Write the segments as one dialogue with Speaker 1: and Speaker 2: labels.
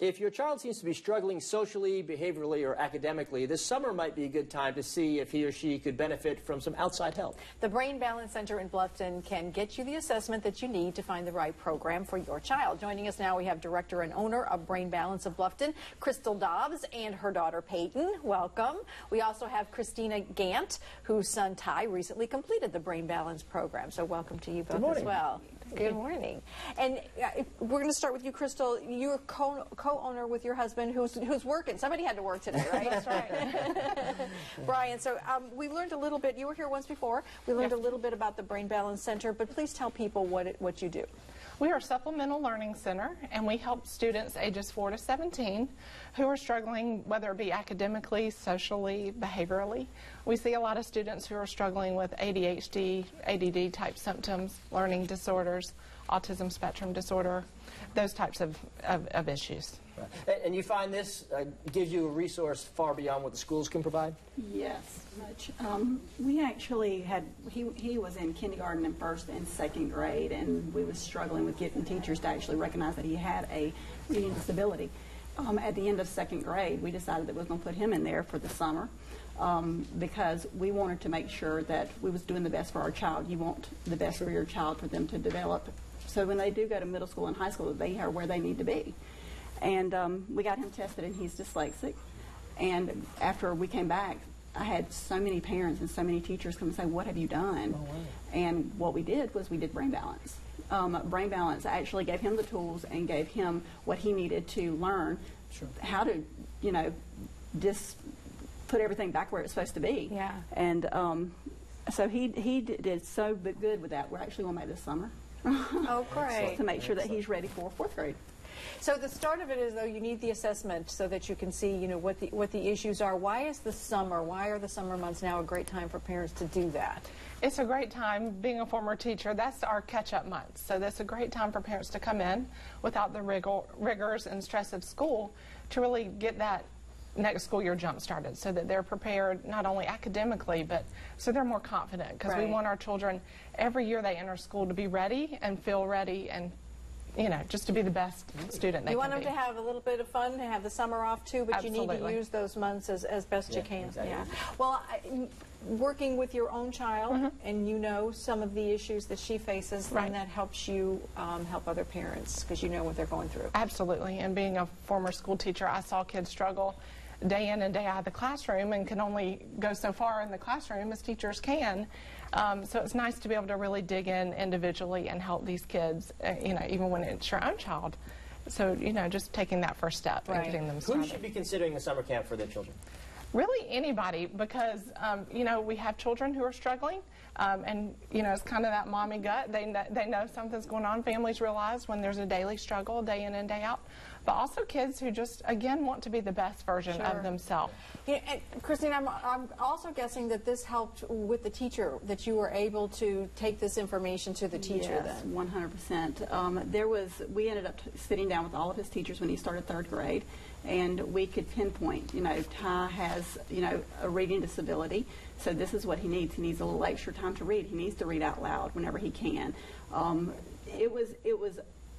Speaker 1: If your child seems to be struggling socially, behaviorally, or academically, this summer might be a good time to see if he or she could benefit from some outside help.
Speaker 2: The Brain Balance Center in Bluffton can get you the assessment that you need to find the right program for your child. Joining us now, we have director and owner of Brain Balance of Bluffton, Kristal Dobbs, and her daughter Peyton. Welcome. We also have Christina Gant, whose son Ty recently completed the Brain Balance program. So welcome to you both as well. Good morning. And we're going to start with you, Kristal. You're co-owner with your husband who's working. Somebody had to work today, right? That's right. Brian, so we learned a little bit. You were here once before. We learned a little bit about the Brain Balance Center, but please tell people what you do.
Speaker 3: We are a supplemental learning center, and we help students ages 4 to 17 who are struggling, whether it be academically, socially, behaviorally. We see a lot of students who are struggling with ADHD, ADD type symptoms, learning disorders, autism spectrum disorder, those types of issues.
Speaker 1: Right. And you find this gives you a resource far beyond what the schools can provide?
Speaker 4: Yes, much. We actually had, he was in kindergarten and first and second grade, and we was struggling with getting teachers to actually recognize that he had a reading disability. At the end of second grade, we decided that we were going to put him in there for the summer because we wanted to make sure that we was doing the best for our child. You want the best for your child, for them to develop. So when they do go to middle school and high school, they are where they need to be. And we got him tested, and he's dyslexic. And after we came back, I had so many parents and so many teachers come and say, "What have you done?" Oh, wow. And what we did was we did Brain Balance. Brain Balance actually gave him the tools and gave him what he needed to learn how to, you know, just put everything back where it's supposed to be.
Speaker 2: Yeah.
Speaker 4: And so he did so good with that. We're actually going to make this summer.
Speaker 2: Oh, great.
Speaker 4: To make sure that he's ready for 4th grade.
Speaker 2: So the start of it is, though, you need the assessment so that you can see, you know, what the issues are. Why is the summer? Why are the summer months now a great time for parents to do that?
Speaker 3: It's a great time. Being a former teacher, that's our catch-up months. So that's a great time for parents to come in without the rigors and stress of school to really get that next school year jump started so that they're prepared not only academically, but so they're more confident, because we want our children every year they enter school to be ready and feel ready and, you know, just to be the best student they can be.
Speaker 2: You want them to have a little bit of fun, to have the summer off too, but
Speaker 3: Absolutely.
Speaker 2: You need to use those months as best you can.
Speaker 1: Exactly.
Speaker 2: Yeah. Well, working with your own child, and you know some of the issues that she faces, then that helps you help other parents because you know what they're going through.
Speaker 3: Absolutely. And being a former school teacher, I saw kids struggle day in and day out of the classroom and can only go so far in the classroom as teachers can. So it's nice to be able to really dig in individually and help these kids, you know, even when it's your own child. So, you know, just taking that first step and getting them started.
Speaker 1: Who should be considering a summer camp for their children?
Speaker 3: Really anybody, because, you know, we have children who are struggling, and, you know, it's kind of that mommy gut. They know something's going on. Families realize when there's a daily struggle, day in and day out. But also kids who just, again, want to be the best version of themselves.
Speaker 2: Yeah, and Christina, I'm also guessing that this helped with the teacher, that you were able to take this information to the teacher.
Speaker 4: Yes, 100%. We ended up sitting down with all of his teachers when he started 3rd grade, and we could pinpoint, you know, Ty has, you know, a reading disability, so this is what he needs. He needs a little extra time to read. He needs to read out loud whenever he can. It was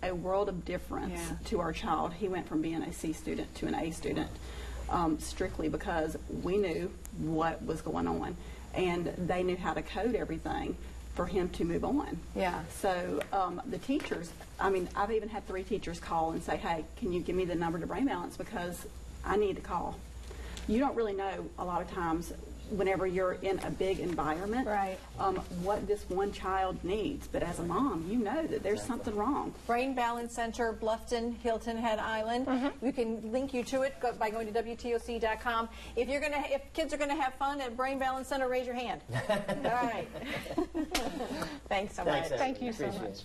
Speaker 4: a world of difference to our child. He went from being a C student to an A student, strictly because we knew what was going on, and they knew how to code everything for him to move on.
Speaker 2: Yeah.
Speaker 4: So the teachers, I mean, I've even had 3 teachers call and say, "Hey, can you give me the number to Brain Balance because I need to call." You don't really know a lot of times whenever you're in a big environment, what this one child needs. But as a mom, you know that there's something wrong.
Speaker 2: Brain Balance Center, Bluffton, Hilton Head Island. We can link you to it by going to WTOC.com. If kids are gonna have fun at Brain Balance Center, raise your hand. All right. Thanks so much.
Speaker 3: Thank you so much.